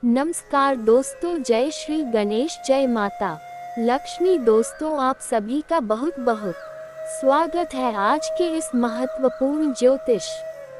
नमस्कार दोस्तों, जय श्री गणेश, जय माता लक्ष्मी। दोस्तों, आप सभी का बहुत बहुत स्वागत है आज के इस महत्वपूर्ण ज्योतिष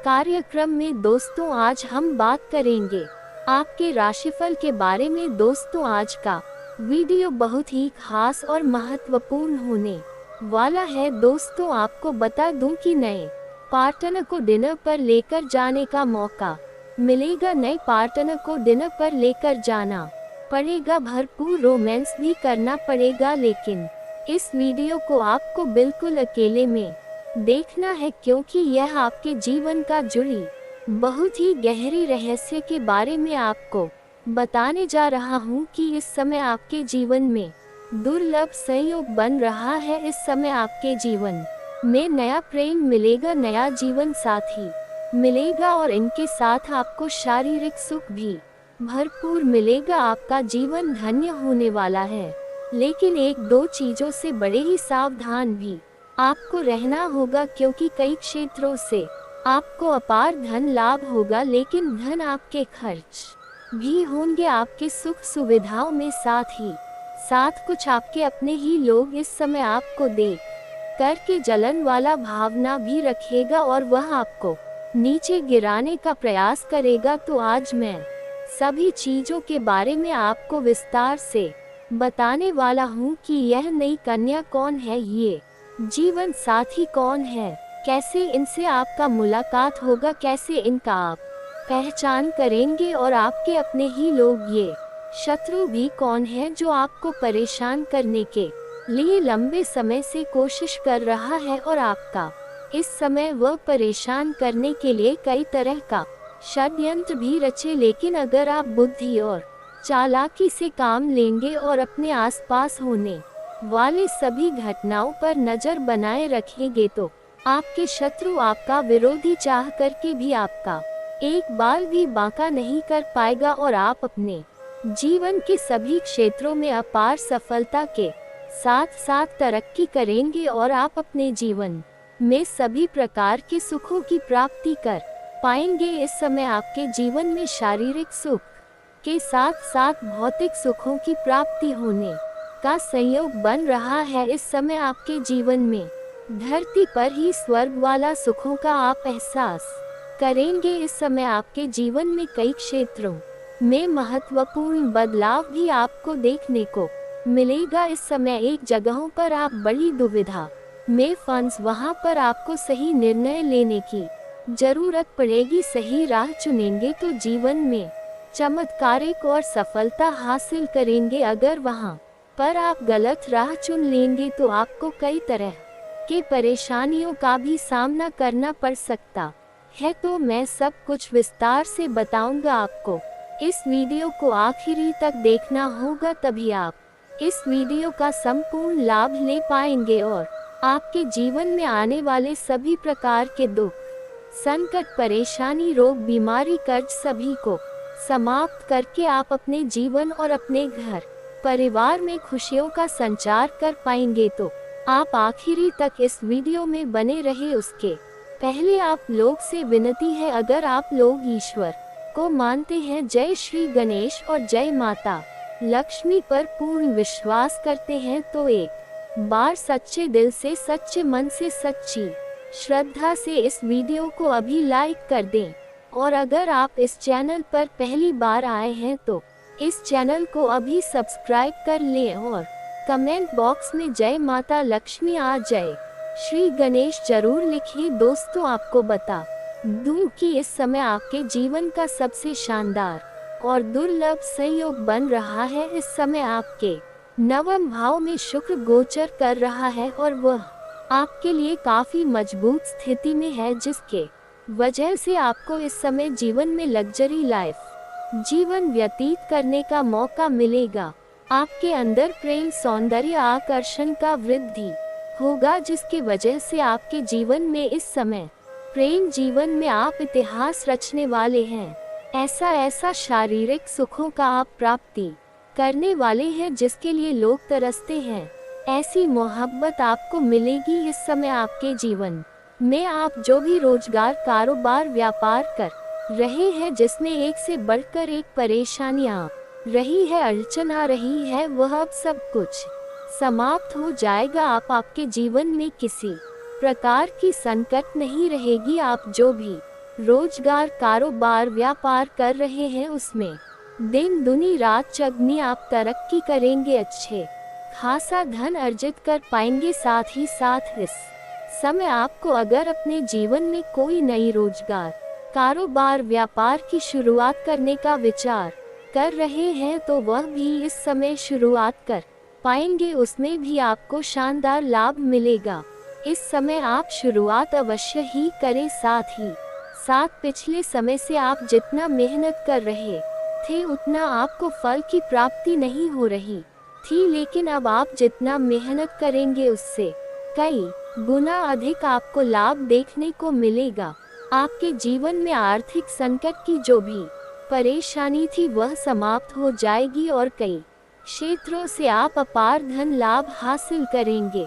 कार्यक्रम में। दोस्तों, आज हम बात करेंगे आपके राशिफल के बारे में। दोस्तों, आज का वीडियो बहुत ही खास और महत्वपूर्ण होने वाला है। दोस्तों, आपको बता दूं कि नए पार्टनर को डिनर पर लेकर जाने का मौका मिलेगा। नए पार्टनर को डिनर पर लेकर जाना पड़ेगा, भरपूर रोमांस भी करना पड़ेगा। लेकिन इस वीडियो को आपको बिल्कुल अकेले में देखना है, क्योंकि यह आपके जीवन का जुड़ी बहुत ही गहरी रहस्य के बारे में आपको बताने जा रहा हूँ कि इस समय आपके जीवन में दुर्लभ संयोग बन रहा है। इस समय आपके जीवन में नया प्रेम मिलेगा, नया जीवन साथी मिलेगा और इनके साथ आपको शारीरिक सुख भी भरपूर मिलेगा। आपका जीवन धन्य होने वाला है, लेकिन एक दो चीजों से बड़े ही सावधान भी आपको रहना होगा, क्योंकि कई क्षेत्रों से आपको अपार धन लाभ होगा, लेकिन धन आपके खर्च भी होंगे आपके सुख सुविधाओं में। साथ ही साथ कुछ आपके अपने ही लोग इस समय आपको देख करके जलन वाला भावना भी रखेगा और वह आपको नीचे गिराने का प्रयास करेगा। तो आज मैं सभी चीजों के बारे में आपको विस्तार से बताने वाला हूँ कि यह नई कन्या कौन है, ये जीवन साथी कौन है, कैसे इनसे आपका मुलाकात होगा, कैसे इनका आप पहचान करेंगे और आपके अपने ही लोग ये शत्रु भी कौन है जो आपको परेशान करने के लिए लंबे समय से कोशिश कर रहा है और आपका इस समय वह परेशान करने के लिए कई तरह का षड्यंत्र भी रचे। लेकिन अगर आप बुद्धि और चालाकी से काम लेंगे और अपने आसपास होने वाले सभी घटनाओं पर नजर बनाए रखेंगे, तो आपके शत्रु, आपका विरोधी चाह करके भी आपका एक बाल भी बांका नहीं कर पाएगा और आप अपने जीवन के सभी क्षेत्रों में अपार सफलता के साथ साथ तरक्की करेंगे और आप अपने जीवन में सभी प्रकार के सुखों की प्राप्ति कर पाएंगे। इस समय आपके जीवन में शारीरिक सुख के साथ साथ भौतिक सुखों की प्राप्ति होने का संयोग बन रहा है। इस समय आपके जीवन में धरती पर ही स्वर्ग वाला सुखों का आप एहसास करेंगे। इस समय आपके जीवन में कई क्षेत्रों में महत्वपूर्ण बदलाव भी आपको देखने को मिलेगा। इस समय एक जगहों पर आप बड़ी दुविधा में फंस, वहां पर आपको सही निर्णय लेने की जरूरत पड़ेगी। सही राह चुनेंगे तो जीवन में चमत्कारिक और सफलता हासिल करेंगे। अगर वहां पर आप गलत राह चुन लेंगे तो आपको कई तरह के परेशानियों का भी सामना करना पड़ सकता है। तो मैं सब कुछ विस्तार से बताऊंगा आपको। इस वीडियो को आखिरी तक देखना होगा, तभी आप इस वीडियो का संपूर्ण लाभ ले पाएंगे और आपके जीवन में आने वाले सभी प्रकार के दुख, संकट, परेशानी, रोग, बीमारी, कर्ज सभी को समाप्त करके आप अपने जीवन और अपने घर परिवार में खुशियों का संचार कर पाएंगे। तो आप आखिरी तक इस वीडियो में बने रहे। उसके पहले आप लोग से विनती है, अगर आप लोग ईश्वर को मानते हैं, जय श्री गणेश और जय माता लक्ष्मी पर पूर्ण विश्वास करते हैं, तो एक बार सच्चे दिल से, सच्चे मन से, सच्ची श्रद्धा से इस वीडियो को अभी लाइक कर दें। और अगर आप इस चैनल पर पहली बार आए हैं तो इस चैनल को अभी सब्सक्राइब कर लें और कमेंट बॉक्स में जय माता लक्ष्मी आ जय श्री गणेश जरूर लिखिए। दोस्तों, आपको बता दूं कि इस समय आपके जीवन का सबसे शानदार और दुर्लभ संयोग बन रहा है। इस समय आपके नवम भाव में शुक्र गोचर कर रहा है और वह आपके लिए काफी मजबूत स्थिति में है, जिसके वजह से आपको इस समय जीवन में लग्जरी लाइफ जीवन व्यतीत करने का मौका मिलेगा। आपके अंदर प्रेम, सौंदर्य, आकर्षण का वृद्धि होगा, जिसके वजह से आपके जीवन में इस समय प्रेम जीवन में आप इतिहास रचने वाले हैं। ऐसा शारीरिक सुखों का आप प्राप्ति करने वाले हैं जिसके लिए लोग तरसते हैं। ऐसी मोहब्बत आपको मिलेगी। इस समय आपके जीवन में आप जो भी रोजगार, कारोबार, व्यापार कर रहे हैं, जिसमें एक से बढ़कर एक परेशानियां रही है, अड़चन आ रही है, वह अब सब कुछ समाप्त हो जाएगा। आपके जीवन में किसी प्रकार की संकट नहीं रहेगी। आप जो भी रोजगार, कारोबार, व्यापार कर रहे हैं उसमें दिन दुनी रात चगनी आप तरक्की करेंगे, अच्छे खासा धन अर्जित कर पाएंगे। साथ ही साथ इस समय आपको अगर अपने जीवन में कोई नई रोजगार, कारोबार, व्यापार की शुरुआत करने का विचार कर रहे हैं तो वह भी इस समय शुरुआत कर पाएंगे, उसमें भी आपको शानदार लाभ मिलेगा। इस समय आप शुरुआत अवश्य ही करें। साथ ही साथ पिछले समय से आप जितना मेहनत कर रहे थे उतना आपको फल की प्राप्ति नहीं हो रही थी, लेकिन अब आप जितना मेहनत करेंगे उससे कई गुना अधिक आपको लाभ देखने को मिलेगा। आपके जीवन में आर्थिक संकट की जो भी परेशानी थी वह समाप्त हो जाएगी और कई क्षेत्रों से आप अपार धन लाभ हासिल करेंगे।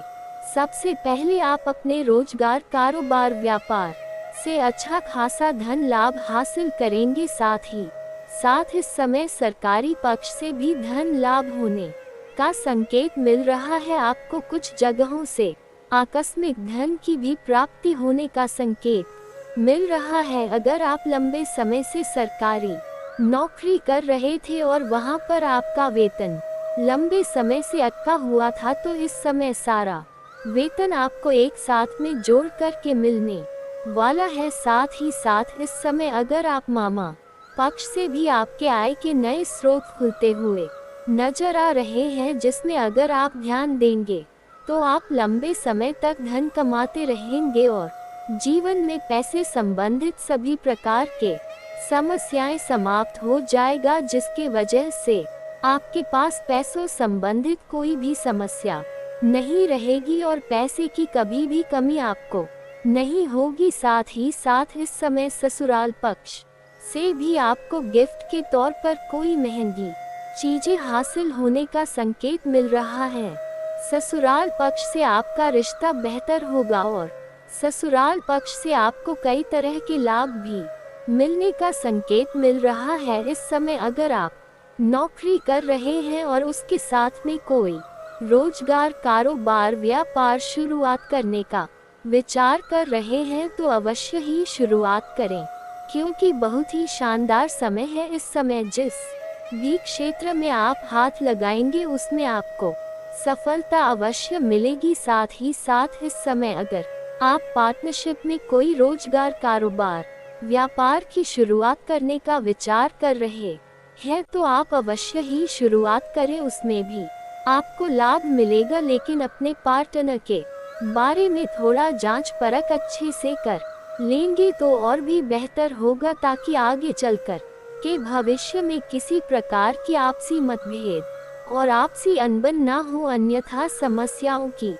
सबसे पहले आप अपने रोजगार, कारोबार, व्यापार से अच्छा खासा धन लाभ हासिल करेंगे। साथ ही साथ इस समय सरकारी पक्ष से भी धन लाभ होने का संकेत मिल रहा है। आपको कुछ जगहों से आकस्मिक धन की भी प्राप्ति होने का संकेत मिल रहा है। अगर आप लंबे समय से सरकारी नौकरी कर रहे थे और वहां पर आपका वेतन लंबे समय से अटका हुआ था तो इस समय सारा वेतन आपको एक साथ में जोड़ करके मिलने वाला है। साथ ही साथ इस समय अगर आप मामा पक्ष से भी आपके आय के नए स्रोत खुलते हुए नजर आ रहे हैं, जिसमें अगर आप ध्यान देंगे तो आप लंबे समय तक धन कमाते रहेंगे और जीवन में पैसे संबंधित सभी प्रकार के समस्याएं समाप्त हो जाएगा, जिसके वजह से आपके पास पैसों संबंधित कोई भी समस्या नहीं रहेगी और पैसे की कभी भी कमी आपको नहीं होगी। साथ ही साथ इस समय ससुराल पक्ष से भी आपको गिफ्ट के तौर पर कोई महंगी चीजें हासिल होने का संकेत मिल रहा है। ससुराल पक्ष से आपका रिश्ता बेहतर होगा और ससुराल पक्ष से आपको कई तरह के लाभ भी मिलने का संकेत मिल रहा है। इस समय अगर आप नौकरी कर रहे हैं और उसके साथ में कोई रोजगार, कारोबार, व्यापार शुरुआत करने का विचार कर रहे हैं तो अवश्य ही शुरुआत करें, क्योंकि बहुत ही शानदार समय है। इस समय जिस भी क्षेत्र में आप हाथ लगाएंगे उसमें आपको सफलता अवश्य मिलेगी। साथ ही साथ इस समय अगर आप पार्टनरशिप में कोई रोजगार, कारोबार, व्यापार की शुरुआत करने का विचार कर रहे हैं तो आप अवश्य ही शुरुआत करें, उसमें भी आपको लाभ मिलेगा। लेकिन अपने पार्टनर के बारे में थोड़ा जांच परख अच्छे से कर लेंगे तो और भी बेहतर होगा, ताकि आगे चलकर के भविष्य में किसी प्रकार की आपसी मतभेद और आपसी अनबन ना हो, अन्यथा समस्याओं की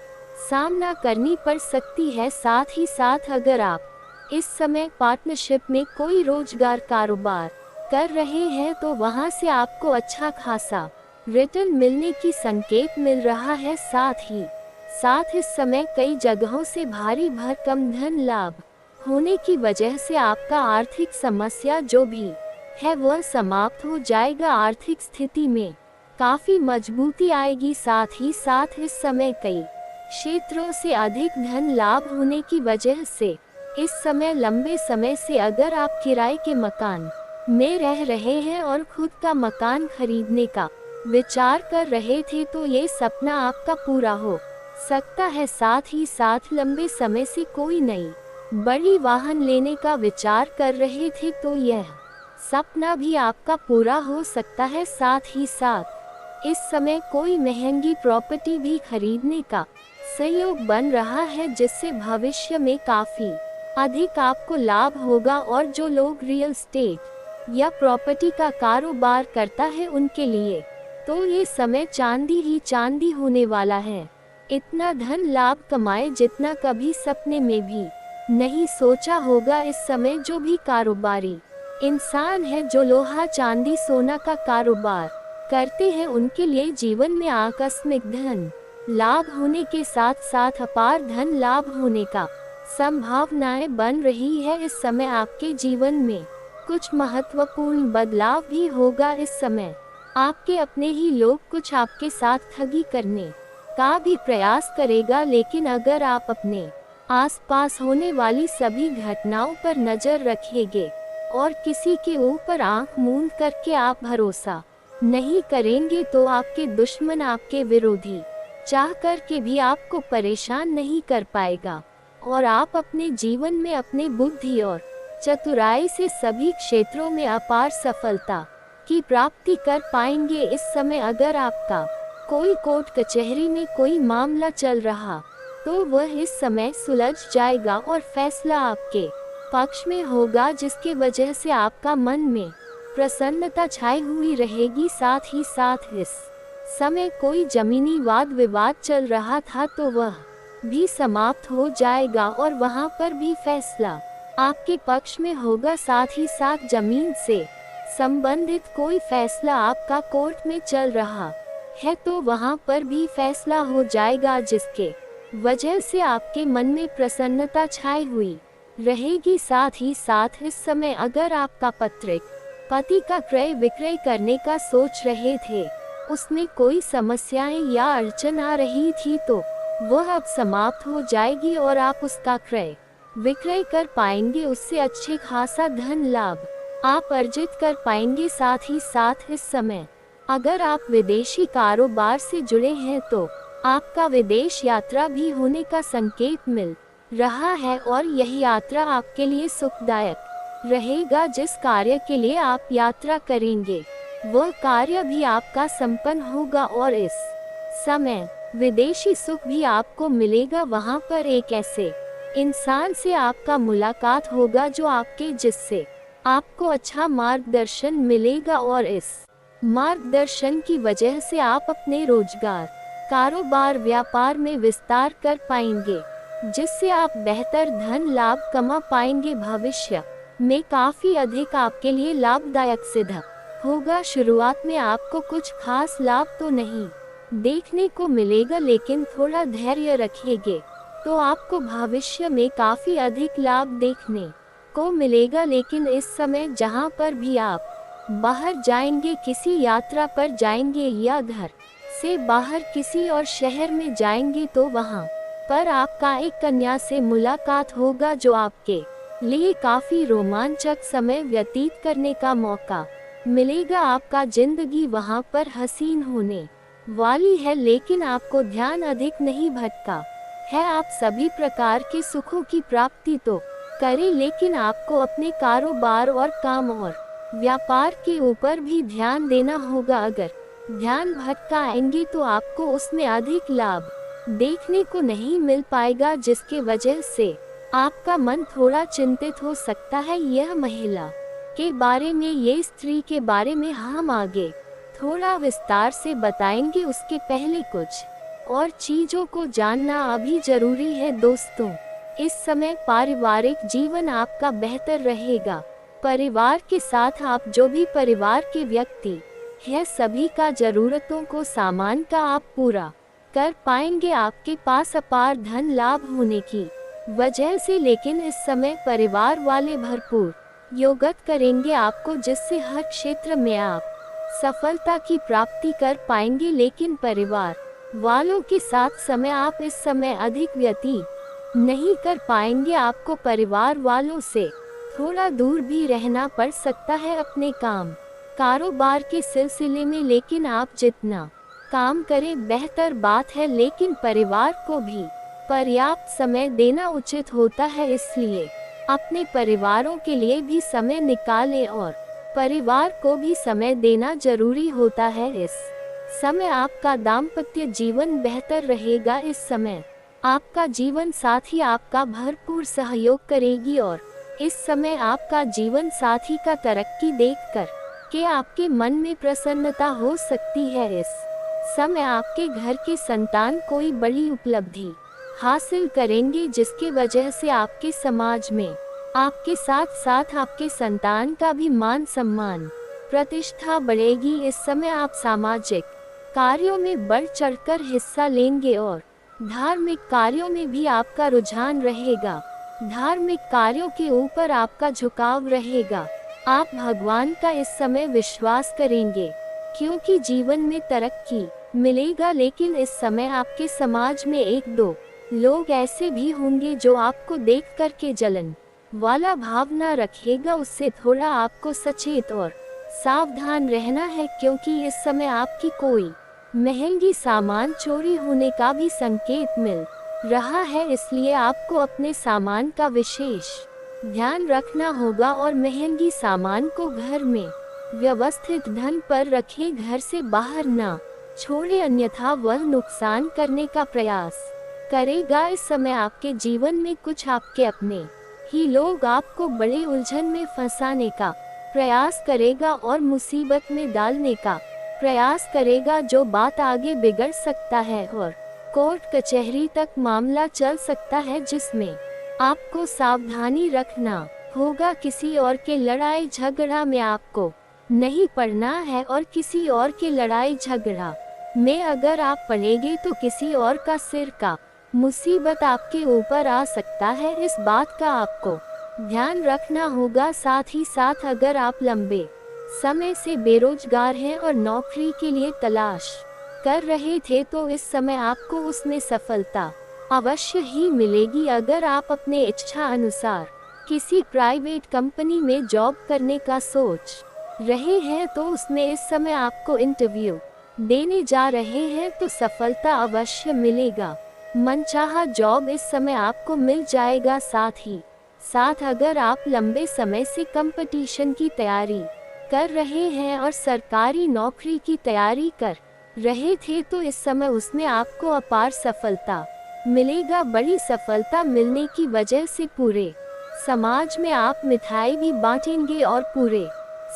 सामना करनी पड़ सकती है। साथ ही साथ अगर आप इस समय पार्टनरशिप में कोई रोजगार, कारोबार कर रहे हैं तो वहां से आपको अच्छा खासा रिटर्न मिलने की संकेत मिल रहा है। साथ ही साथ इस समय कई जगहों से भारी भरकम धन लाभ होने की वजह से आपका आर्थिक समस्या जो भी है वह समाप्त हो जाएगा। आर्थिक स्थिति में काफी मजबूती आएगी। साथ ही साथ इस समय कई क्षेत्रों से अधिक धन लाभ होने की वजह से इस समय लंबे समय से अगर आप किराए के मकान में रह रहे हैं और खुद का मकान खरीदने का विचार कर रहे थे तो ये सपना आपका पूरा हो सकता है। साथ ही साथ लंबे समय से कोई नई बड़ी वाहन लेने का विचार कर रहे थे तो यह सपना भी आपका पूरा हो सकता है। साथ ही साथ इस समय कोई महंगी प्रॉपर्टी भी खरीदने का सहयोग बन रहा है, जिससे भविष्य में काफी अधिक आपको लाभ होगा। और जो लोग रियल एस्टेट या प्रॉपर्टी का कारोबार करता है उनके लिए तो ये समय चांदी ही चांदी होने वाला है। इतना धन लाभ कमाए जितना कभी सपने में भी नहीं सोचा होगा। इस समय जो भी कारोबारी इंसान है, जो लोहा, चांदी, सोना का कारोबार करते हैं, उनके लिए जीवन में आकस्मिक धन लाभ होने के साथ साथ अपार धन लाभ होने का संभावनाएं बन रही है। इस समय आपके जीवन में कुछ महत्वपूर्ण बदलाव भी होगा इस समय। आपके अपने ही लोग कुछ आपके साथ ठगी करने का भी प्रयास करेगा, लेकिन अगर आप अपने आसपास होने वाली सभी घटनाओं पर नजर रखेंगे और किसी के ऊपर आंख मूंद करके आप भरोसा नहीं करेंगे तो आपके दुश्मन, आपके विरोधी चाह करके भी आपको परेशान नहीं कर पाएगा और आप अपने जीवन में अपने बुद्धि और चतुराई से सभी क्षेत्रों में अपार सफलता की प्राप्ति कर पाएंगे। इस समय अगर आपका कोई कोर्ट कचहरी में कोई मामला चल रहा तो वह इस समय सुलझ जाएगा और फैसला आपके पक्ष में होगा, जिसके वजह से आपका मन में प्रसन्नता छाई हुई रहेगी। साथ ही साथ इस समय कोई जमीनी वाद विवाद चल रहा था तो वह भी समाप्त हो जाएगा और वहां पर भी फैसला आपके पक्ष में होगा। साथ ही साथ जमीन से संबंधित कोई फैसला आपका कोर्ट में चल रहा है तो वहां पर भी फैसला हो जाएगा, जिसके वजह से आपके मन में प्रसन्नता छाई हुई रहेगी। साथ ही साथ इस समय अगर आपका पति का क्रय विक्रय करने का सोच रहे थे, उसमें कोई समस्याएं या अड़चन आ रही थी तो वह अब समाप्त हो जाएगी और आप उसका क्रय विक्रय कर पाएंगे। उससे अच्छे खासा धन लाभ आप अर्जित कर पाएंगे। साथ ही साथ इस समय अगर आप विदेशी कारोबार से जुड़े हैं तो आपका विदेश यात्रा भी होने का संकेत मिल रहा है और यह यात्रा आपके लिए सुखदायक रहेगा। जिस कार्य के लिए आप यात्रा करेंगे वह कार्य भी आपका संपन्न होगा और इस समय विदेशी सुख भी आपको मिलेगा। वहां पर एक ऐसे इंसान से आपका मुलाकात होगा जो जिससे आपको अच्छा मार्गदर्शन मिलेगा और इस मार्गदर्शन की वजह से आप अपने रोजगार, कारोबार, व्यापार में विस्तार कर पाएंगे, जिससे आप बेहतर धन लाभ कमा पाएंगे। भविष्य में काफी अधिक आपके लिए लाभदायक सिद्ध होगा। शुरुआत में आपको कुछ खास लाभ तो नहीं देखने को मिलेगा, लेकिन थोड़ा धैर्य रखेंगे तो आपको भविष्य में काफी अधिक लाभ देखने को मिलेगा। लेकिन इस समय जहां पर भी आप बाहर जाएंगे, किसी यात्रा पर जाएंगे या घर से बाहर किसी और शहर में जाएंगे तो वहां पर आपका एक कन्या से मुलाकात होगा जो आपके लिए काफी रोमांचक समय व्यतीत करने का मौका मिलेगा। आपका जिंदगी वहां पर हसीन होने वाली है, लेकिन आपको ध्यान अधिक नहीं भटका है। आप सभी प्रकार के सुखों की प्राप्ति तो करें, लेकिन आपको अपने कारोबार और काम और व्यापार के ऊपर भी ध्यान देना होगा। अगर ध्यान भटकाएंगे तो आपको उसमें अधिक लाभ देखने को नहीं मिल पाएगा, जिसके वजह से आपका मन थोड़ा चिंतित हो सकता है। यह महिला के बारे में, ये स्त्री के बारे में हम आगे थोड़ा विस्तार से बताएंगे। उसके पहले कुछ और चीजों को जानना अभी जरूरी है। दोस्तों, इस समय पारिवारिक जीवन आपका बेहतर रहेगा। परिवार के साथ आप जो भी परिवार के व्यक्ति हैं, सभी का जरूरतों को सामान का आप पूरा कर पाएंगे। आपके पास अपार धन लाभ होने की वजह से, लेकिन इस समय परिवार वाले भरपूर योगत करेंगे आपको, जिससे हर क्षेत्र में आप सफलता की प्राप्ति कर पाएंगे। लेकिन परिवार वालों के साथ समय आप इस समय अधिक व्यतीत नहीं कर पाएंगे। आपको परिवार वालों से थोड़ा दूर भी रहना पड़ सकता है अपने काम कारोबार के सिलसिले में, लेकिन आप जितना काम करें बेहतर बात है। लेकिन परिवार को भी पर्याप्त समय देना उचित होता है, इसलिए अपने परिवारों के लिए भी समय निकालें और परिवार को भी समय देना जरूरी होता है। इस समय आपका दाम्पत्य जीवन बेहतर रहेगा। इस समय आपका जीवन साथी आपका भरपूर सहयोग करेगी और इस समय आपका जीवन साथी का तरक्की देखकर के आपके मन में प्रसन्नता हो सकती है। इस समय आपके घर के संतान कोई बड़ी उपलब्धि हासिल करेंगे, जिसके वजह से आपके समाज में आपके साथ साथ आपके संतान का भी मान सम्मान प्रतिष्ठा बढ़ेगी। इस समय आप सामाजिक कार्यों में बढ़ चढ़कर हिस्सा लेंगे और धार्मिक कार्यों में भी आपका रुझान रहेगा। धार्मिक कार्यों के ऊपर आपका झुकाव रहेगा। आप भगवान का इस समय विश्वास करेंगे, क्योंकि जीवन में तरक्की मिलेगा। लेकिन इस समय आपके समाज में एक दो लोग ऐसे भी होंगे जो आपको देख कर के जलन वाला भावना रखेगा। उससे थोड़ा आपको सचेत और सावधान रहना है, क्योंकि इस समय आपकी कोई महंगी सामान चोरी होने का भी संकेत मिल रहा है। इसलिए आपको अपने सामान का विशेष ध्यान रखना होगा और महंगी सामान को घर में व्यवस्थित ढंग पर रखें, घर से बाहर ना छोड़े, अन्यथा वह नुकसान करने का प्रयास करेगा। इस समय आपके जीवन में कुछ आपके अपने ही लोग आपको बड़े उलझन में फंसाने का प्रयास करेगा और मुसीबत में डालने का प्रयास करेगा, जो बात आगे बिगड़ सकता है और कोर्ट कचहरी तक मामला चल सकता है, जिसमें आपको सावधानी रखना होगा। किसी और के लड़ाई झगड़ा में आपको नहीं पड़ना है, और किसी और के लड़ाई झगड़ा में अगर आप पड़ेंगे तो किसी और का सिर का मुसीबत आपके ऊपर आ सकता है। इस बात का आपको ध्यान रखना होगा। साथ ही साथ अगर आप लंबे समय से बेरोजगार हैं और नौकरी के लिए तलाश कर रहे थे, तो इस समय आपको उसमें सफलता अवश्य ही मिलेगी। अगर आप अपने इच्छा अनुसार किसी प्राइवेट कंपनी में जॉब करने का सोच रहे हैं, तो उसमें इस समय आपको इंटरव्यू देने जा रहे हैं तो सफलता अवश्य मिलेगा। मनचाहा जॉब इस समय आपको मिल जाएगा। साथ ही साथ अगर आप लंबे समय से कंपटीशन की तैयारी कर रहे हैं और सरकारी नौकरी की तैयारी कर रहे थे, तो इस समय उसमें आपको अपार सफलता मिलेगा। बड़ी सफलता मिलने की वजह से पूरे समाज में आप मिठाई भी बांटेंगे और पूरे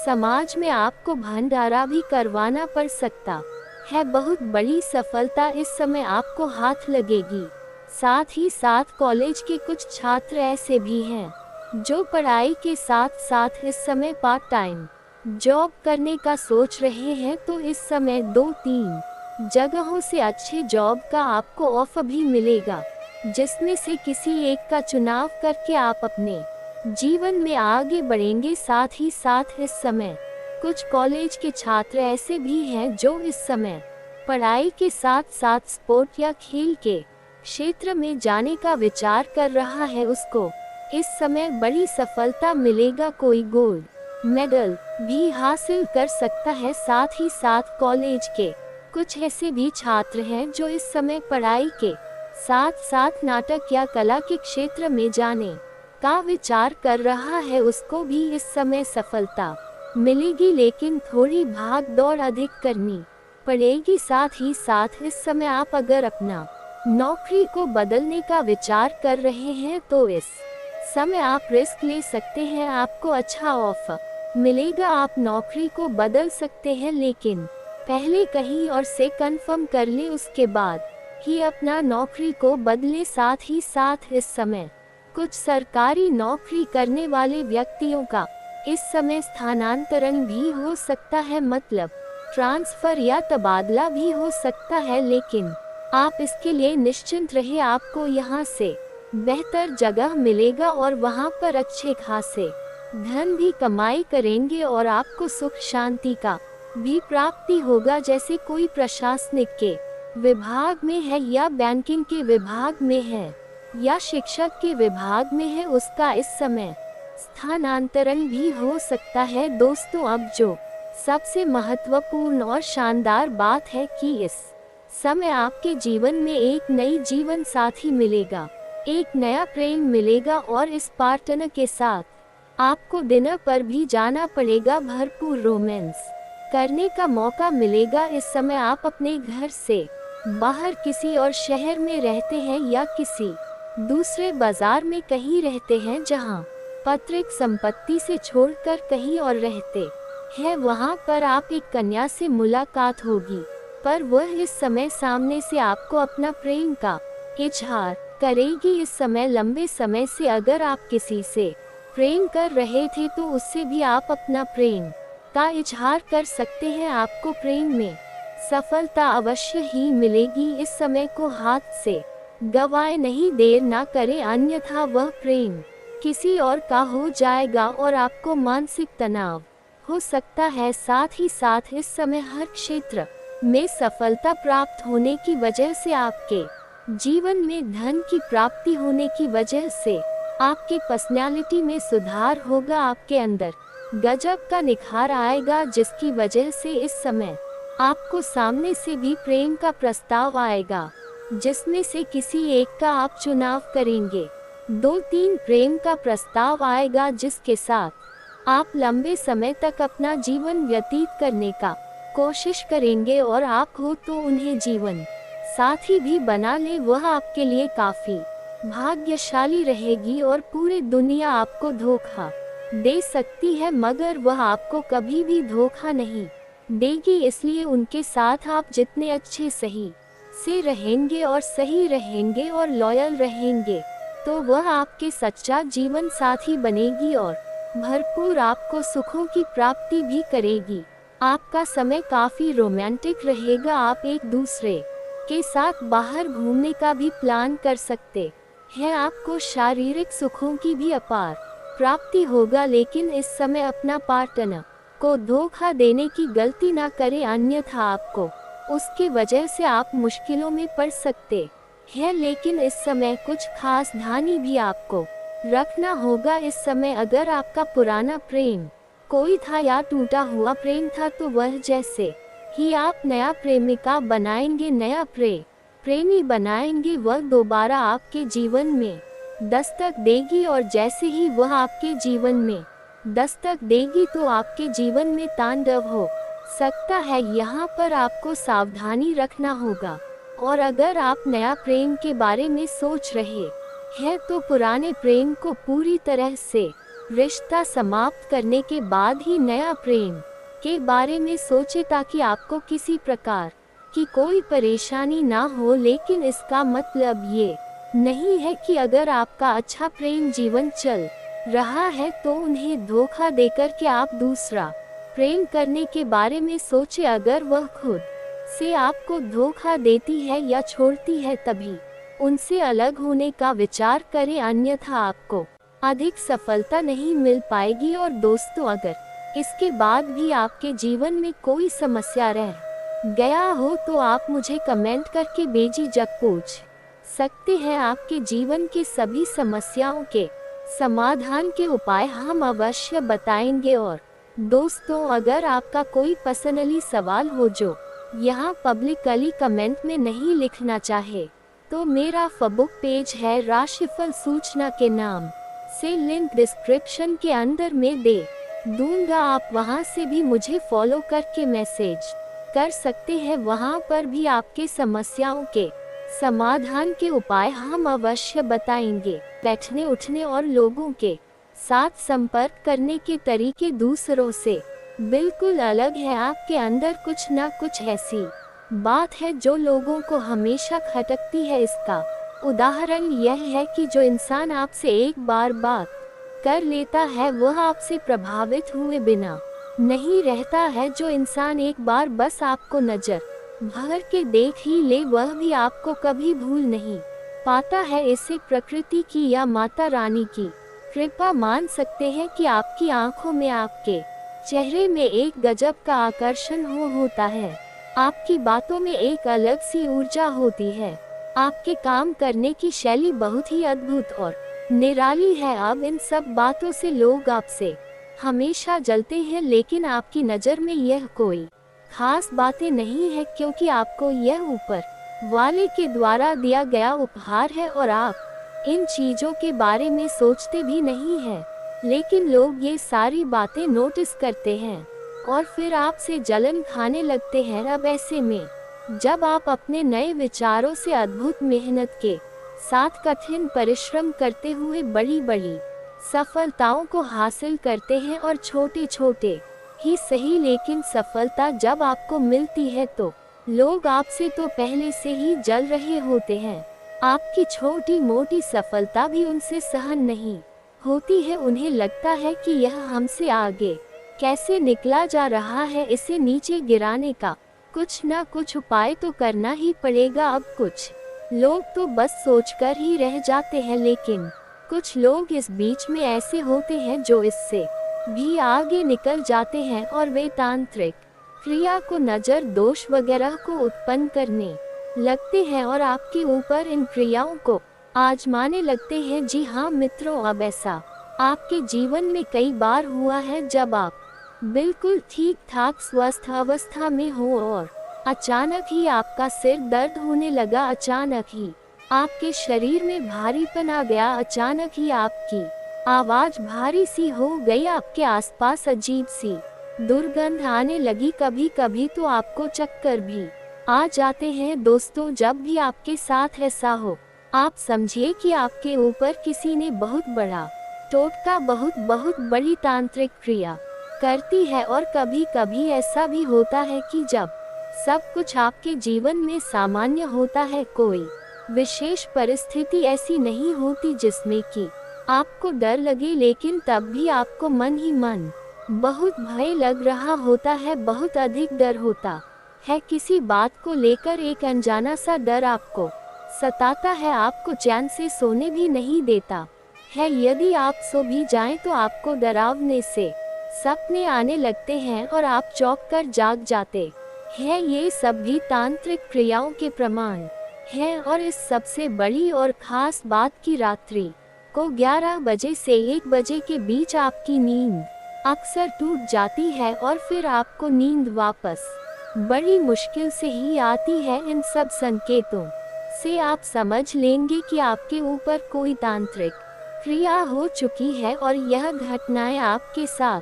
समाज में आपको भंडारा भी करवाना पड़ सकता है। बहुत बड़ी सफलता इस समय आपको हाथ लगेगी। साथ ही साथ कॉलेज के कुछ छात्र ऐसे भी हैं जो पढ़ाई के साथ साथ इस समय पार्ट टाइम जॉब करने का सोच रहे हैं, तो इस समय 2-3 जगहों से अच्छे जॉब का आपको ऑफर भी मिलेगा, जिसमें से किसी एक का चुनाव करके आप अपने जीवन में आगे बढ़ेंगे। साथ ही साथ इस समय कुछ कॉलेज के छात्र ऐसे भी हैं जो इस समय पढ़ाई के साथ साथ स्पोर्ट या खेल के क्षेत्र में जाने का विचार कर रहा है, उसको इस समय बड़ी सफलता मिलेगा। कोई गोल्ड मेडल भी हासिल कर सकता है। साथ ही साथ कॉलेज के कुछ ऐसे भी छात्र हैं जो इस समय पढ़ाई के साथ साथ नाटक या कला के क्षेत्र में जाने का विचार कर रहा है, उसको भी इस समय सफलता मिलेगी। लेकिन थोड़ी भाग दौड़ अधिक करनी पड़ेगी। साथ ही साथ इस समय आप अगर अपना नौकरी को बदलने का विचार कर रहे हैं, तो इस समय आप रिस्क ले सकते हैं, आपको अच्छा ऑफर मिलेगा। आप नौकरी को बदल सकते हैं, लेकिन पहले कहीं और से कंफर्म कर ले, उसके बाद ही अपना नौकरी को बदले। साथ ही साथ इस समय कुछ सरकारी नौकरी करने वाले व्यक्तियों का इस समय स्थानांतरण भी हो सकता है, मतलब ट्रांसफर या तबादला भी हो सकता है। लेकिन आप इसके लिए निश्चिंत रहे, आपको यहाँ से बेहतर जगह मिलेगा और वहाँ पर अच्छे खासे धन भी कमाई करेंगे और आपको सुख शांति का भी प्राप्ति होगा। जैसे कोई प्रशासनिक के विभाग में है या बैंकिंग के विभाग में है या शिक्षक के विभाग में है, उसका इस समय स्थानांतरण भी हो सकता है। दोस्तों, अब जो सबसे महत्वपूर्ण और शानदार बात है कि इस समय आपके जीवन में एक नई जीवन साथी मिलेगा, एक नया प्रेम मिलेगा और इस पार्टनर के साथ आपको डिनर पर भी जाना पड़ेगा। भरपूर रोमांस करने का मौका मिलेगा। इस समय आप अपने घर से बाहर किसी और शहर में रहते हैं या किसी दूसरे बाजार में कहीं रहते हैं जहां पैतृक संपत्ति से छोड़कर कहीं और रहते हैं, वहां पर आप एक कन्या से मुलाकात होगी, पर वह इस समय सामने से आपको अपना प्रेम का इजहार करेगी। इस समय लंबे समय से अगर आप किसी से प्रेम कर रहे थे, तो उससे भी आप अपना प्रेम का इजहार कर सकते हैं। आपको प्रेम में सफलता अवश्य ही मिलेगी। इस समय को हाथ से गवाए नहीं, देर ना करें, अन्यथा वह प्रेम किसी और का हो जाएगा और आपको मानसिक तनाव हो सकता है। साथ ही साथ इस समय हर क्षेत्र में सफलता प्राप्त होने की वजह से, आपके जीवन में धन की प्राप्ति होने की वजह से आपके पर्सनैलिटी में सुधार होगा, आपके अंदर गजब का निखार आएगा, जिसकी वजह से इस समय आपको सामने से भी प्रेम का प्रस्ताव आएगा, जिसमें से किसी एक का आप चुनाव करेंगे। 2-3 प्रेम का प्रस्ताव आएगा, जिसके साथ आप लंबे समय तक अपना जीवन व्यतीत करने का कोशिश करेंगे, और आप हो तो उन्हें जीवन साथी भी बना ले, वह आपके लिए काफी भाग्यशाली रहेगी और पूरी दुनिया आपको धोखा दे सकती है, मगर वह आपको कभी भी धोखा नहीं देगी। इसलिए उनके साथ आप जितने अच्छे सही से रहेंगे और सही रहेंगे और लॉयल रहेंगे, तो वह आपके सच्चा जीवन साथी बनेगी और भरपूर आपको सुखों की प्राप्ति भी करेगी। आपका समय काफी रोमांटिक रहेगा, आप एक दूसरे के साथ बाहर घूमने का भी प्लान कर सकते हैं। आपको शारीरिक सुखों की भी अपार प्राप्ति होगा, लेकिन इस समय अपना पार्टनर को धोखा देने की गलती ना करें, अन्यथा आपको उसके वजह से आप मुश्किलों में पड़ सकते हैं। लेकिन इस समय कुछ खास ध्यान भी आपको रखना होगा। इस समय अगर आपका पुराना प्रेम कोई था या टूटा हुआ प्रेम था, तो वह जैसे ही आप नया प्रेमिका बनाएंगे, नया प्रेमी बनाएंगे, वह दोबारा आपके जीवन में दस्तक देगी, और जैसे ही वह आपके जीवन में दस्तक देगी तो आपके जीवन में तांडव हो सकता है। यहाँ पर आपको सावधानी रखना होगा, और अगर आप नया प्रेम के बारे में सोच रहे हैं तो पुराने प्रेम को पूरी तरह से रिश्ता समाप्त करने के बाद ही नया प्रेम के बारे में सोचे, ताकि आपको किसी प्रकार की कोई परेशानी ना हो। लेकिन इसका मतलब ये नहीं है कि अगर आपका अच्छा प्रेम जीवन चल रहा है तो उन्हें धोखा देकर के आप दूसरा प्रेम करने के बारे में सोचे। अगर वह खुद से आपको धोखा देती है या छोड़ती है, तभी उनसे अलग होने का विचार करें, अन्यथा आपको अधिक सफलता नहीं मिल पाएगी। और दोस्तों, अगर इसके बाद भी आपके जीवन में कोई समस्या रह गया हो तो आप मुझे कमेंट करके बेझिझक पूछ सकते हैं। आपके जीवन के सभी समस्याओं के समाधान के उपाय हम अवश्य बताएंगे। और दोस्तों, अगर आपका कोई पर्सनली सवाल हो जो यहाँ पब्लिकली कमेंट में नहीं लिखना चाहे, तो मेरा फेसबुक पेज है राशिफल सूचना के नाम से, लिंक डिस्क्रिप्शन के अंदर में दे दूंगा। आप वहां से भी मुझे फॉलो करके मैसेज कर सकते हैं। वहां पर भी आपके समस्याओं के समाधान के उपाय हम अवश्य बताएंगे। बैठने उठने और लोगों के साथ संपर्क करने के तरीके दूसरों से बिल्कुल अलग है। आपके अंदर कुछ ना कुछ ऐसी बात है जो लोगों को हमेशा खटकती है। इसका उदाहरण यह है कि जो इंसान आपसे एक बार बात कर लेता है वह आपसे प्रभावित हुए बिना नहीं रहता है। जो इंसान एक बार बस आपको नजर भर के देख ही ले, वह भी आपको कभी भूल नहीं पाता है। इसे प्रकृति की या माता रानी की कृपा मान सकते हैं कि आपकी आंखों में, आपके चेहरे में एक गजब का आकर्षण होता है। आपकी बातों में एक अलग सी ऊर्जा होती है। आपके काम करने की शैली बहुत ही अद्भुत और निराली है। अब इन सब बातों से लोग आपसे हमेशा जलते हैं, लेकिन आपकी नज़र में यह कोई खास बातें नहीं है, क्योंकि आपको यह ऊपर वाले के द्वारा दिया गया उपहार है और आप इन चीज़ों के बारे में सोचते भी नहीं हैं। लेकिन लोग ये सारी बातें नोटिस करते हैं और फिर आपसे जलन खाने लगते हैं। अब ऐसे में जब आप अपने नए विचारों से अद्भुत मेहनत के साथ कठिन परिश्रम करते हुए बड़ी बड़ी सफलताओं को हासिल करते हैं, और छोटे छोटे ही सही लेकिन सफलता जब आपको मिलती है तो लोग आपसे तो पहले से ही जल रहे होते हैं। आपकी छोटी मोटी सफलता भी उनसे सहन नहीं होती है। उन्हें लगता है कि यह हमसे आगे कैसे निकला जा रहा है, इसे नीचे गिराने का कुछ ना कुछ उपाय तो करना ही पड़ेगा। अब कुछ लोग तो बस सोचकर ही रह जाते हैं, लेकिन कुछ लोग इस बीच में ऐसे होते हैं जो इससे भी आगे निकल जाते हैं और वे तांत्रिक क्रिया को नजर दोष वगैरह को उत्पन्न करने लगते हैं और आपके ऊपर इन क्रियाओं को आजमाने लगते हैं। जी हाँ मित्रों, अब ऐसा आपके जीवन में कई बार हुआ है जब आप बिल्कुल ठीक ठाक स्वस्थ अवस्था में हो और अचानक ही आपका सिर दर्द होने लगा, अचानक ही आपके शरीर में भारीपन आ गया, अचानक ही आपकी आवाज भारी सी हो गई, आपके आसपास अजीब सी दुर्गंध आने लगी, कभी कभी तो आपको चक्कर भी आ जाते हैं। दोस्तों, जब भी आपके साथ ऐसा हो, आप समझिए कि आपके ऊपर किसी ने बहुत बड़ा टोटका, बहुत बड़ी तांत्रिक क्रिया करती है। और कभी कभी ऐसा भी होता है कि जब सब कुछ आपके जीवन में सामान्य होता है, कोई विशेष परिस्थिति ऐसी नहीं होती जिसमें कि आपको डर लगे, लेकिन तब भी आपको मन ही मन बहुत भय लग रहा होता है, बहुत अधिक डर होता है। किसी बात को लेकर एक अनजाना सा डर आपको सताता है, आपको चैन से सोने भी नहीं देता है। यदि आप सो भी जाएं तो आपको डरावने से सपने आने लगते हैं और आप चौंक कर जाग जाते हैं। ये सब भी तांत्रिक क्रियाओं के प्रमाण हैं। और इस सबसे बड़ी और खास बात की रात्रि को 11 बजे से 1 बजे के बीच आपकी नींद अक्सर टूट जाती है और फिर आपको नींद वापस बड़ी मुश्किल से ही आती है। इन सब संकेतों से आप समझ लेंगे कि आपके ऊपर कोई तांत्रिक क्रिया हो चुकी है और यह घटनाएं आपके साथ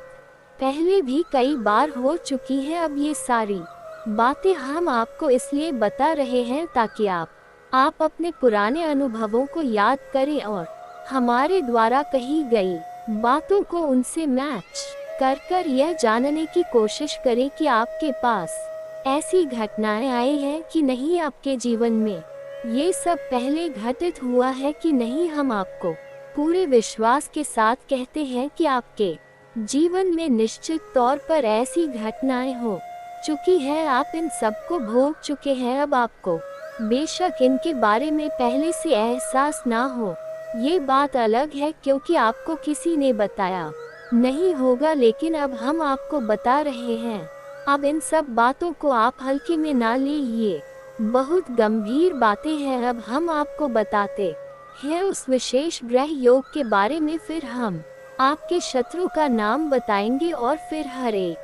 पहले भी कई बार हो चुकी हैं। अब ये सारी बातें हम आपको इसलिए बता रहे हैं ताकि आप अपने पुराने अनुभवों को याद करें और हमारे द्वारा कही गई बातों को उनसे मैच कर यह जानने की कोशिश करें कि आपके पास ऐसी घटनाएं आई हैं कि नहीं, आपके जीवन में ये सब पहले घटित हुआ है कि नहीं। हम आपको पूरे विश्वास के साथ कहते हैं कि आपके जीवन में निश्चित तौर पर ऐसी घटनाएं हो चुकी है, आप इन सब को भोग चुके हैं। अब आपको बेशक इनके बारे में पहले से एहसास ना हो, ये बात अलग है क्योंकि आपको किसी ने बताया नहीं होगा, लेकिन अब हम आपको बता रहे हैं। अब इन सब बातों को आप हल्के में ना लीजिए, बहुत गंभीर बातें हैं। अब हम आपको बताते हैं उस विशेष ग्रह योग के बारे में, फिर हम आपके शत्रु का नाम बताएंगे और फिर हर एक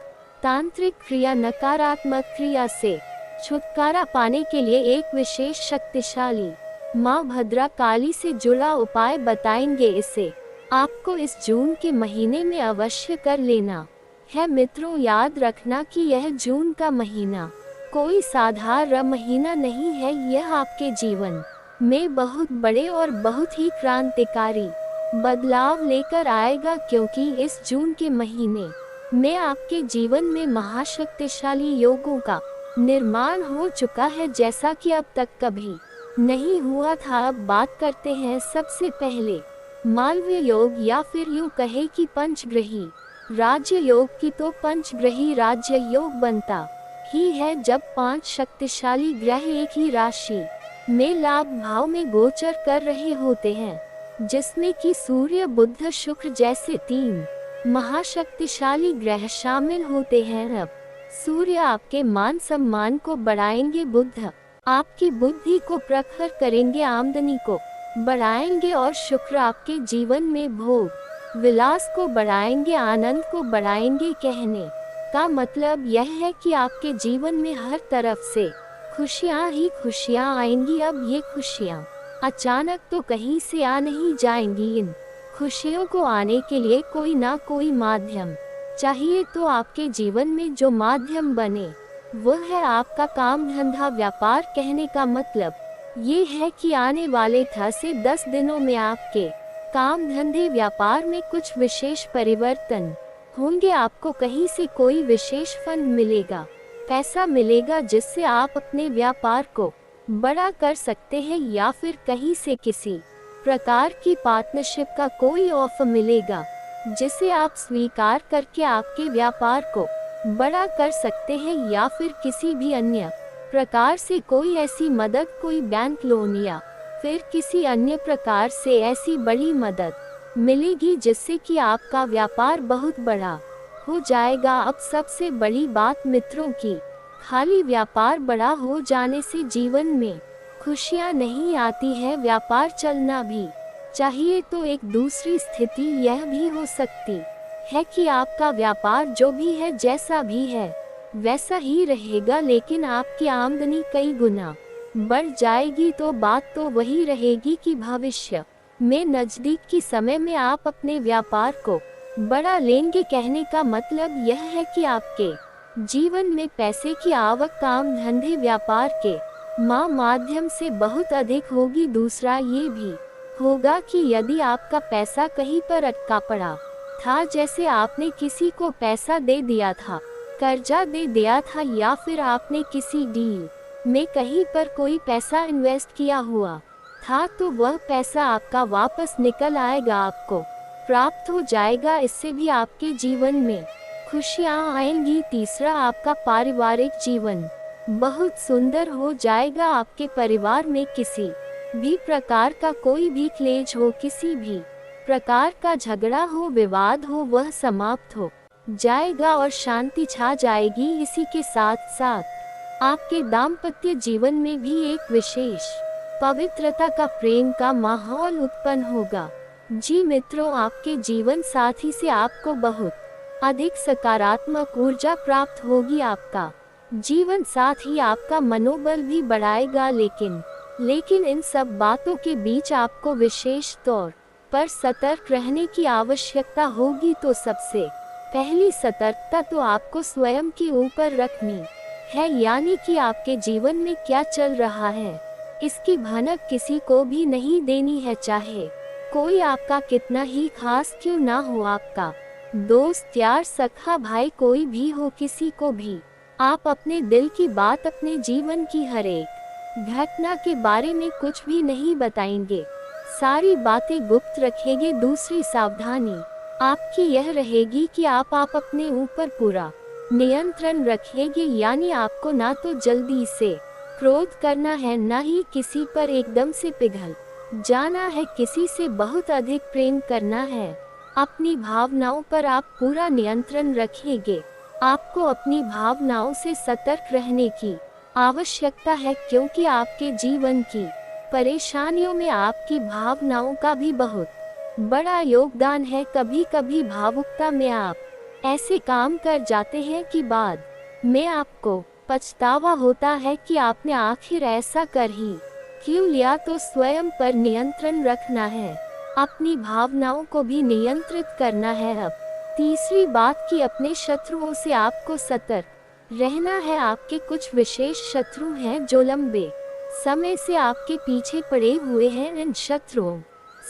तांत्रिक क्रिया, नकारात्मक क्रिया से छुटकारा पाने के लिए एक विशेष शक्तिशाली माँ भद्रा काली से जुड़ा उपाय बताएंगे। इसे आपको इस जून के महीने में अवश्य कर लेना है। मित्रों, याद रखना कि यह जून का महीना कोई साधारण महीना नहीं है, यह आपके जीवन में बहुत बड़े और बहुत ही क्रांतिकारी बदलाव लेकर आएगा, क्योंकि इस जून के महीने में आपके जीवन में महाशक्तिशाली योगों का निर्माण हो चुका है, जैसा कि अब तक कभी नहीं हुआ था। अब बात करते हैं सबसे पहले मालवीय योग, या फिर यूँ कहे कि पंचग्रही राज्य योग की। तो पंचग्रही राज्य योग बनता ही है जब 5 शक्तिशाली ग्रह एक ही राशि में लाभ भाव में गोचर कर रहे होते हैं, जिसमें कि सूर्य, बुध, शुक्र जैसे 3 महाशक्तिशाली ग्रह शामिल होते हैं। अब सूर्य आपके मान सम्मान को बढ़ाएंगे, बुध आपकी बुद्धि को प्रखर करेंगे, आमदनी को बढ़ाएंगे, और शुक्र आपके जीवन में भोग विलास को बढ़ाएंगे, आनंद को बढ़ाएंगे। कहने का मतलब यह है कि आपके जीवन में हर तरफ से खुशियाँ ही खुशियाँ आएंगी। अब ये खुशियाँ अचानक तो कहीं से आ नहीं जाएंगी, इन खुशियों को आने के लिए कोई ना कोई माध्यम चाहिए। तो आपके जीवन में जो माध्यम बने वह है आपका काम धंधा व्यापार। कहने का मतलब ये है कि आने वाले 10 से 10 दिनों में आपके काम धंधे व्यापार में कुछ विशेष परिवर्तन होंगे। आपको कहीं से कोई विशेष फंड मिलेगा, पैसा मिलेगा, जिससे आप अपने व्यापार को बड़ा कर सकते हैं, या फिर कहीं से किसी प्रकार की पार्टनरशिप का कोई ऑफर मिलेगा, जिसे आप स्वीकार करके आपके व्यापार को बड़ा कर सकते हैं, या फिर किसी भी अन्य प्रकार से कोई ऐसी मदद, कोई बैंक लोन या फिर किसी अन्य प्रकार से ऐसी बड़ी मदद मिलेगी जिससे कि आपका व्यापार बहुत बड़ा हो जाएगा। अब सबसे बड़ी बात मित्रों की, खाली व्यापार बड़ा हो जाने से जीवन में खुशियाँ नहीं आती है। व्यापार चलना भी चाहिए। तो एक दूसरी स्थिति यह भी हो सकती है कि आपका व्यापार जो भी है, जैसा भी है वैसा ही रहेगा, लेकिन आपकी आमदनी कई गुना बढ़ जाएगी। तो बात तो वही रहेगी कि भविष्य में नजदीक की समय में आप अपने व्यापार को बड़ा लेंगे। कहने का मतलब यह है कि आपके जीवन में पैसे की आवक काम धंधे व्यापार के माध्यम से बहुत अधिक होगी। दूसरा ये भी होगा कि यदि आपका पैसा कहीं पर अटका पड़ा था, जैसे आपने किसी को पैसा दे दिया था, कर्जा दे दिया था, या फिर आपने किसी डील में कहीं पर कोई पैसा इन्वेस्ट किया हुआ था, तो वह पैसा आपका वापस निकल आएगा, आपको प्राप्त हो जाएगा। इससे भी आपके जीवन में खुशियाँ आएंगी। तीसरा, आपका पारिवारिक जीवन बहुत सुंदर हो जाएगा। आपके परिवार में किसी भी प्रकार का कोई भी क्लेश हो, किसी भी प्रकार का झगड़ा हो, विवाद हो, वह समाप्त हो जाएगा और शांति छा जाएगी। इसी के साथ साथ आपके दाम्पत्य जीवन में भी एक विशेष पवित्रता का, प्रेम का माहौल उत्पन्न होगा। जी मित्रों, आपके जीवन साथी से आपको बहुत अधिक सकारात्मक ऊर्जा प्राप्त होगी। आपका जीवन साथी आपका मनोबल भी बढ़ाएगा, लेकिन इन सब बातों के बीच आपको विशेष तौर पर सतर्क रहने की आवश्यकता होगी। तो सबसे पहली सतर्कता तो आपको स्वयं के ऊपर रखनी है, यानी कि आपके जीवन में क्या चल रहा है इसकी भनक किसी को भी नहीं देनी है, चाहे कोई आपका कितना ही खास क्यों ना हो। आपका दोस्त, यार, सखा, भाई, कोई भी हो, किसी को भी आप अपने दिल की बात, अपने जीवन की हर एक घटना के बारे में कुछ भी नहीं बताएंगे, सारी बातें गुप्त रखेंगे। दूसरी सावधानी आपकी यह रहेगी कि आप अपने ऊपर पूरा नियंत्रण रखेंगे, यानी आपको ना तो जल्दी से क्रोध करना है, ना ही किसी पर एकदम से पिघल जाना है, किसी से बहुत अधिक प्रेम करना है। अपनी भावनाओं पर आप पूरा नियंत्रण रखेंगे। आपको अपनी भावनाओं से सतर्क रहने की आवश्यकता है, क्योंकि आपके जीवन की परेशानियों में आपकी भावनाओं का भी बहुत बड़ा योगदान है। कभी कभी भावुकता में आप ऐसे काम कर जाते हैं कि बाद में आपको पछतावा होता है कि आपने आखिर ऐसा कर ही क्यों लिया। तो स्वयं पर नियंत्रण रखना है, अपनी भावनाओं को भी नियंत्रित करना है। अब तीसरी बात कि अपने शत्रुओं से आपको सतर्क रहना है। आपके कुछ विशेष शत्रु हैं जो लंबे समय से आपके पीछे पड़े हुए हैं। इन शत्रुओं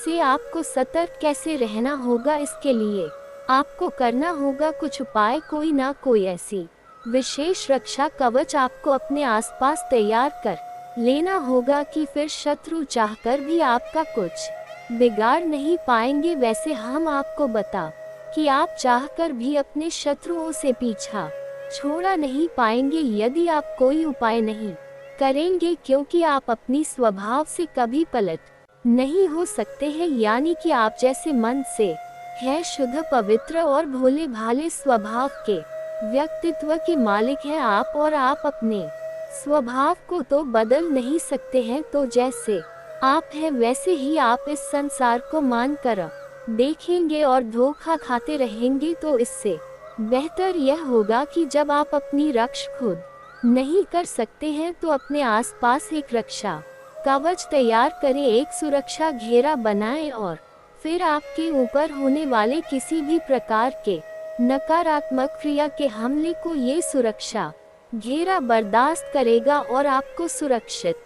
से आपको सतर्क कैसे रहना होगा, इसके लिए आपको करना होगा कुछ उपाय, कोई ना कोई ऐसी विशेष रक्षा कवच आपको अपने आसपास तैयार कर लेना होगा कि फिर शत्रु चाहकर भी आपका कुछ बिगाड़ नहीं पाएंगे। वैसे हम आपको बता कि आप चाहकर भी अपने शत्रुओं से पीछा छोड़ा नहीं पाएंगे यदि आप कोई उपाय नहीं करेंगे, क्योंकि आप अपनी स्वभाव से कभी पलट नहीं हो सकते हैं, यानी कि आप जैसे मन से है शुद्ध, पवित्र और भोले भाले स्वभाव के व्यक्तित्व के मालिक हैं आप, और आप अपने स्वभाव को तो बदल नहीं सकते हैं। तो जैसे आप हैं वैसे ही आप इस संसार को मानकर देखेंगे और धोखा खाते रहेंगे। तो इससे बेहतर यह होगा कि जब आप अपनी रक्षा खुद नहीं कर सकते हैं तो अपने आसपास एक रक्षा कवच तैयार करें, एक सुरक्षा घेरा बनाएं, और फिर आपके ऊपर होने वाले किसी भी प्रकार के नकारात्मक क्रिया के हमले को ये सुरक्षा घेरा बर्दाश्त करेगा और आपको सुरक्षित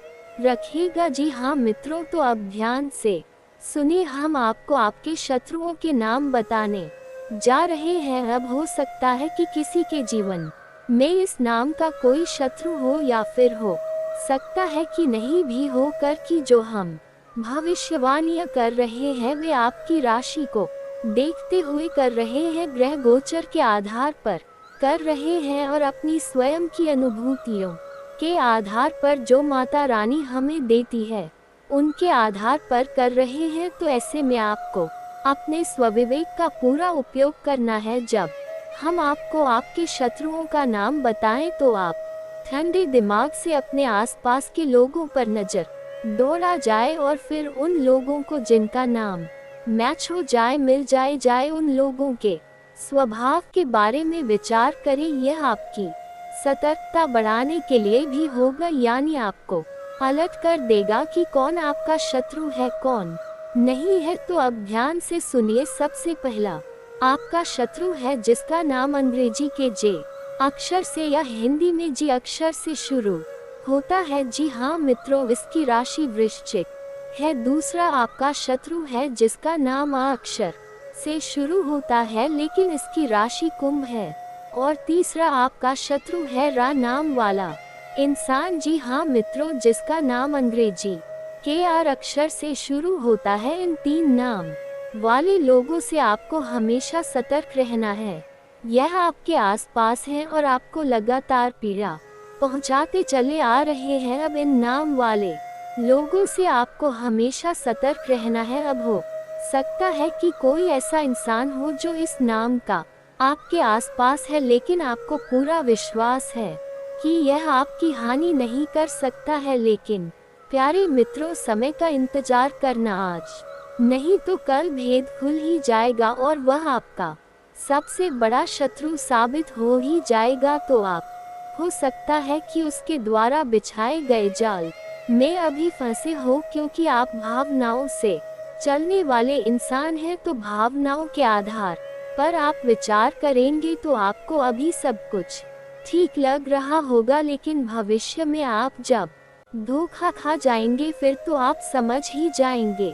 रखेगा। जी हाँ मित्रों, तो अब ध्यान से सुनिए, हम आपको आपके शत्रुओं के नाम बताने जा रहे हैं। अब हो सकता है कि किसी के जीवन में इस नाम का कोई शत्रु हो, या फिर हो सकता है कि नहीं भी हो कर कि जो हम भविष्यवाणियां कर रहे हैं वे आपकी राशि को देखते हुए कर रहे हैं, ग्रह गोचर के आधार पर कर रहे हैं, और अपनी स्वयं की अनुभूतियों के आधार पर जो माता रानी हमें देती है उनके आधार पर कर रहे हैं, तो ऐसे में आपको अपने स्वविवेक का पूरा उपयोग करना है। जब हम आपको आपके शत्रुओं का नाम बताएं तो आप ठंडे दिमाग से अपने आसपास के लोगों पर नजर दौड़ा जाए और फिर उन लोगों को जिनका नाम मैच हो जाए, मिल जाए उन लोगों के स्वभाव के बारे में विचार करें। यह आपकी सतर्कता बढ़ाने के लिए भी होगा, यानी आपको अलर्ट कर देगा कि कौन आपका शत्रु है, कौन नहीं है। तो अब ध्यान से सुनिए। सबसे पहला आपका शत्रु है जिसका नाम अंग्रेजी के जे अक्षर से या हिंदी में जी अक्षर से शुरू होता है। जी हाँ मित्रों, इसकी राशि वृश्चिक है। दूसरा आपका शत्रु है जिसका नाम आ अक्षर से शुरू होता है लेकिन इसकी राशि कुंभ है। और तीसरा आपका शत्रु है रा नाम वाला इंसान। जी हाँ मित्रों, जिसका नाम अंग्रेजी के आर अक्षर से शुरू होता है। इन 3 नाम वाले लोगों से आपको हमेशा सतर्क रहना है। यह आपके आसपास है और आपको लगातार पीड़ा पहुंचाते चले आ रहे हैं। अब इन नाम वाले लोगों से आपको हमेशा सतर्क रहना है। अब हो सकता है कि कोई ऐसा इंसान हो जो इस नाम का आपके आसपास है, लेकिन आपको पूरा विश्वास है कि यह आपकी हानि नहीं कर सकता है। लेकिन प्यारे मित्रों, समय का इंतजार करना, आज नहीं तो कल भेद खुल ही जाएगा और वह आपका सबसे बड़ा शत्रु साबित हो ही जाएगा। तो आप हो सकता है कि उसके द्वारा बिछाए गए जाल में अभी फंसे हो, क्योंकि आप भावनाओं से चलने वाले इंसान हैं। तो भावनाओं के आधार पर आप विचार करेंगे तो आपको अभी सब कुछ ठीक लग रहा होगा, लेकिन भविष्य में आप जब धोखा खा जाएंगे फिर तो आप समझ ही जाएंगे,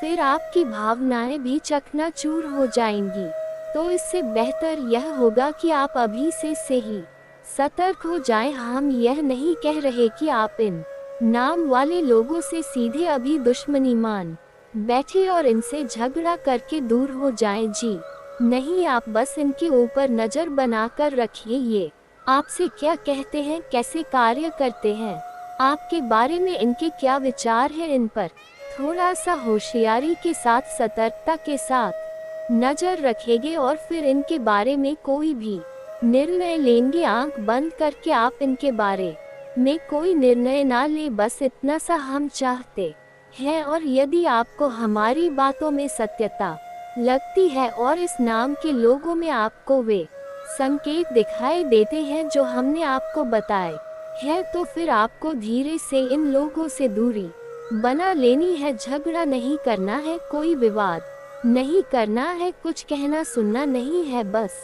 फिर आपकी भावनाएं भी चकनाचूर हो जाएंगी। तो इससे बेहतर यह होगा कि आप अभी से ही सतर्क हो जाएं। हम यह नहीं कह रहे कि आप इन नाम वाले लोगों से सीधे अभी दुश्मनी मान बैठे और इनसे झगड़ा करके दूर हो जाएं। जी नहीं, आप बस इनके ऊपर नजर बनाकर रखिए। ये आपसे क्या कहते हैं, कैसे कार्य करते हैं, आपके बारे में इनके क्या विचार हैं, इन पर थोड़ा सा होशियारी के साथ, सतर्कता के साथ नजर रखेंगे और फिर इनके बारे में कोई भी निर्णय लेंगे। आंख बंद करके आप इनके बारे में कोई निर्णय ना ले, बस इतना सा हम चाहते हैं। और यदि आपको हमारी बातों में सत्यता लगती है और इस नाम के लोगों में आपको वे संकेत दिखाई देते हैं जो हमने आपको बताए हैं, तो फिर आपको धीरे से इन लोगों से दूरी बना लेनी है। झगड़ा नहीं करना है, कोई विवाद नहीं करना है, कुछ कहना सुनना नहीं है, बस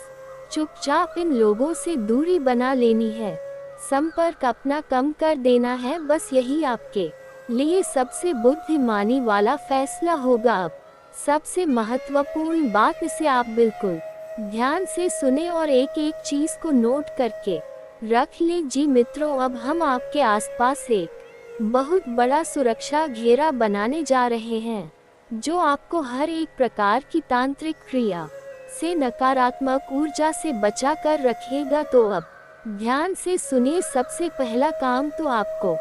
चुपचाप इन लोगों से दूरी बना लेनी है, संपर्क अपना कम कर देना है। बस यही आपके लिए सबसे बुद्धिमानी वाला फैसला होगा। अब सबसे महत्वपूर्ण बात, इसे आप बिल्कुल ध्यान से सुने और एक एक चीज को नोट करके रख ले। जी मित्रों, अब हम आपके आसपास एक बहुत बड़ा सुरक्षा घेरा बनाने जा रहे हैं जो आपको हर एक प्रकार की तांत्रिक क्रिया से, नकारात्मक ऊर्जा से बचा कर रखेगा। तो अब ध्यान से सुनिए। सबसे पहला काम तो आपको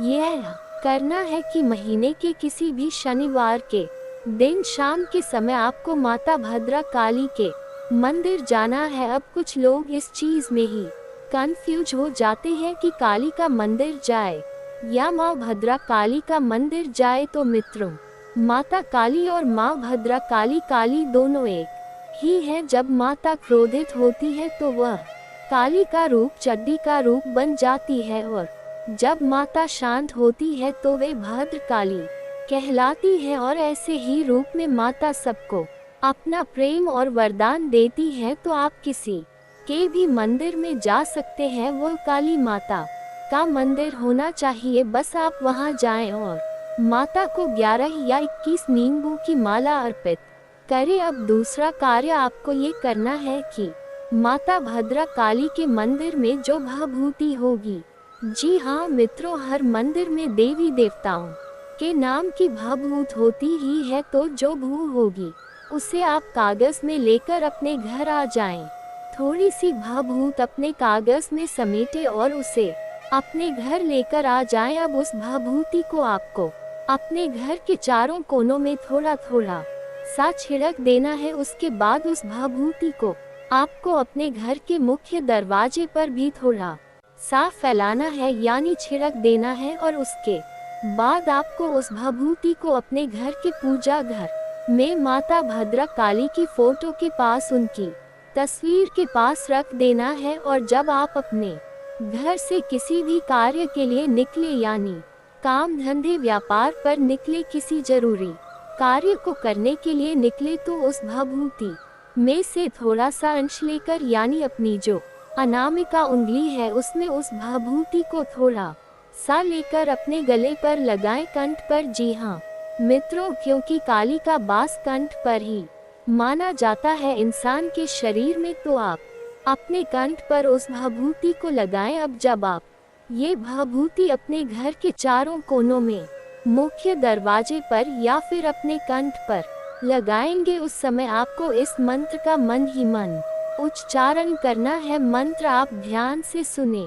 यह करना है कि महीने के किसी भी शनिवार के दिन शाम के समय आपको माता भद्रा काली के मंदिर जाना है। अब कुछ लोग इस चीज में ही कंफ्यूज हो जाते हैं कि काली का मंदिर जाए या माँ भद्रा काली का मंदिर जाए। तो मित्रों, माता काली और माँ भद्रा काली दोनों एक ही हैं। जब माता क्रोधित होती है तो वह काली का रूप, चड्डी का रूप बन जाती है, और जब माता शांत होती है तो वे भद्र काली कहलाती है। और ऐसे ही रूप में माता सबको अपना प्रेम और वरदान देती है। तो आप किसी के भी मंदिर में जा सकते हैं, वो काली माता का मंदिर होना चाहिए। बस आप वहां जाएं और माता को 11 या 21 नींबू की माला अर्पित करें। अब दूसरा कार्य आपको ये करना है कि माता भद्रा काली के मंदिर में जो भभूति होगी, जी हाँ मित्रों, हर मंदिर में देवी देवताओं के नाम की भभूत होती ही है। तो जो भू होगी उसे आप कागज में लेकर अपने घर आ जाएं। थोड़ी सी भभूत अपने कागज में समेटे और उसे अपने घर लेकर आ जाएं। अब उस भभूति को आपको अपने घर के चारों कोनों में थोड़ा थोड़ा सा छिड़क देना है। उसके बाद उस भभूति को आपको अपने घर के मुख्य दरवाजे पर भी थोड़ा सा फैलाना है, यानी छिड़क देना है। और उसके बाद आपको उस भभूति को अपने घर के पूजा घर में माता भद्रा काली की फोटो के पास, उनकी तस्वीर के पास रख देना है। और जब आप अपने घर से किसी भी कार्य के लिए निकले, यानी काम धंधे व्यापार पर निकले, किसी जरूरी कार्य को करने के लिए निकले, तो उस भभूति में से थोड़ा सा अंश लेकर, यानी अपनी जो अनामिका उंगली है उसमें उस भभूति को थोड़ा सा लेकर अपने गले पर लगाएं, कंठ पर। जी हाँ मित्रों, क्योंकि काली का वास कंठ पर ही माना जाता है इंसान के शरीर में, तो आप अपने कंठ पर उस भभूति को लगाएं। अब जब आप ये भभूति अपने घर के चारों कोनों में, मुख्य दरवाजे पर या फिर अपने कंठ पर लगाएंगे, उस समय आपको इस मंत्र का मन ही मन उच्चारण करना है। मंत्र आप ध्यान से सुने।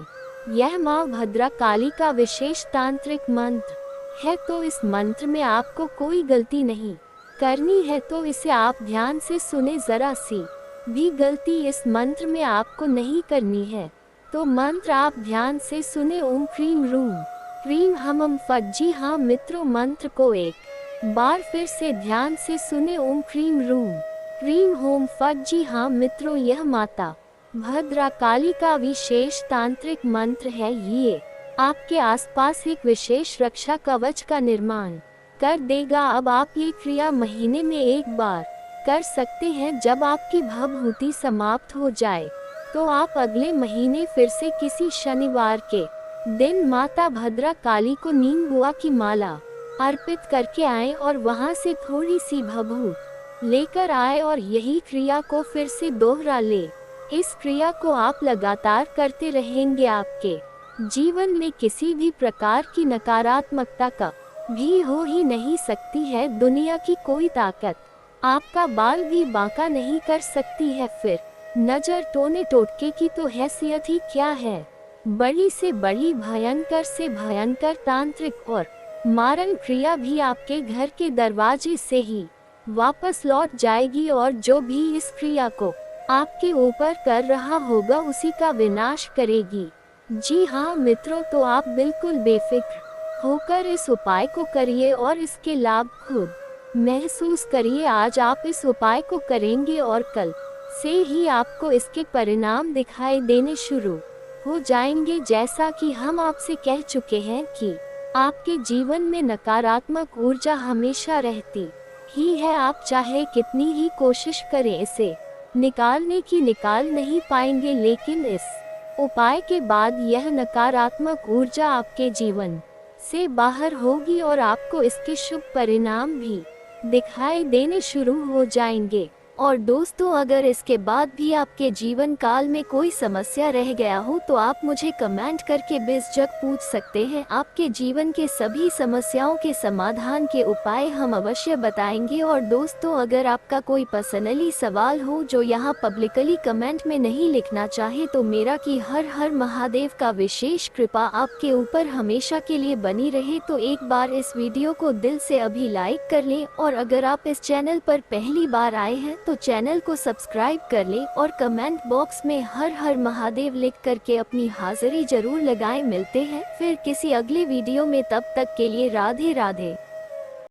यह माँ भद्रा काली का विशेष तांत्रिक मंत्र है, तो इस मंत्र में आपको कोई गलती नहीं करनी है, तो इसे आप ध्यान से सुने। जरा सी भी गलती इस मंत्र में आपको नहीं करनी है, तो मंत्र आप ध्यान से सुने। ओम क्रीम रूम क्रीम हम फट। जी हाँ मित्रों, मंत्र को एक बार फिर से ध्यान से सुने। ओम क्रीम रूम क्रीम होम फट। जी हाँ मित्रों, यह माता भद्रा काली का विशेष तांत्रिक मंत्र है। ये आपके आसपास एक विशेष रक्षा कवच का निर्माण कर देगा। अब आप ये क्रिया महीने में एक बार कर सकते हैं। जब आपकी भभूति समाप्त हो जाए तो आप अगले महीने फिर से किसी शनिवार के दिन माता भद्रा काली को नीम बुआ की माला अर्पित करके आए और वहां से थोड़ी सी भभूत लेकर आए और यही क्रिया को फिर से दोहरा ले। इस क्रिया को आप लगातार करते रहेंगे। आपके जीवन में किसी भी प्रकार की नकारात्मकता का भी हो ही नहीं सकती है। दुनिया की कोई ताकत आपका बाल भी बांका नहीं कर सकती है। फिर नजर टोने टोटके की तो हैसियत ही क्या है। बड़ी से बड़ी भयंकर से भयंकर तांत्रिक और मारण क्रिया भी आपके घर के दरवाजे से ही वापस लौट जाएगी, और जो भी इस क्रिया को आपके ऊपर कर रहा होगा उसी का विनाश करेगी। जी हाँ मित्रों, तो आप बिल्कुल बेफिक्र होकर इस उपाय को करिए और इसके लाभ खुद महसूस करिए। आज आप इस उपाय को करेंगे और कल से ही आपको इसके परिणाम दिखाई देने शुरू हो जाएंगे। जैसा कि हम आपसे कह चुके हैं कि आपके जीवन में नकारात्मक ऊर्जा हमेशा रहती ही है। आप चाहे कितनी ही कोशिश करें इसे निकालने की, निकाल नहीं पाएंगे। लेकिन इस उपाय के बाद यह नकारात्मक ऊर्जा आपके जीवन से बाहर होगी और आपको इसके शुभ परिणाम भी दिखाई देने शुरू हो जाएंगे। और दोस्तों, अगर इसके बाद भी आपके जीवन काल में कोई समस्या रह गया हो तो आप मुझे कमेंट करके बेझिझक पूछ सकते हैं। आपके जीवन के सभी समस्याओं के समाधान के उपाय हम अवश्य बताएंगे। और दोस्तों, अगर आपका कोई पर्सनली सवाल हो जो यहाँ पब्लिकली कमेंट में नहीं लिखना चाहे तो मेरा कि हर हर महादेव का विशेष कृपा आपके ऊपर हमेशा के लिए बनी रहे। तो एक बार इस वीडियो को दिल से अभी लाइक कर लें, और अगर आप इस चैनल पर पहली बार आए हैं तो चैनल को सब्सक्राइब कर लें और कमेंट बॉक्स में हर हर महादेव लिख करके अपनी हाजिरी जरूर लगाएं। मिलते हैं फिर किसी अगले वीडियो में, तब तक के लिए राधे राधे।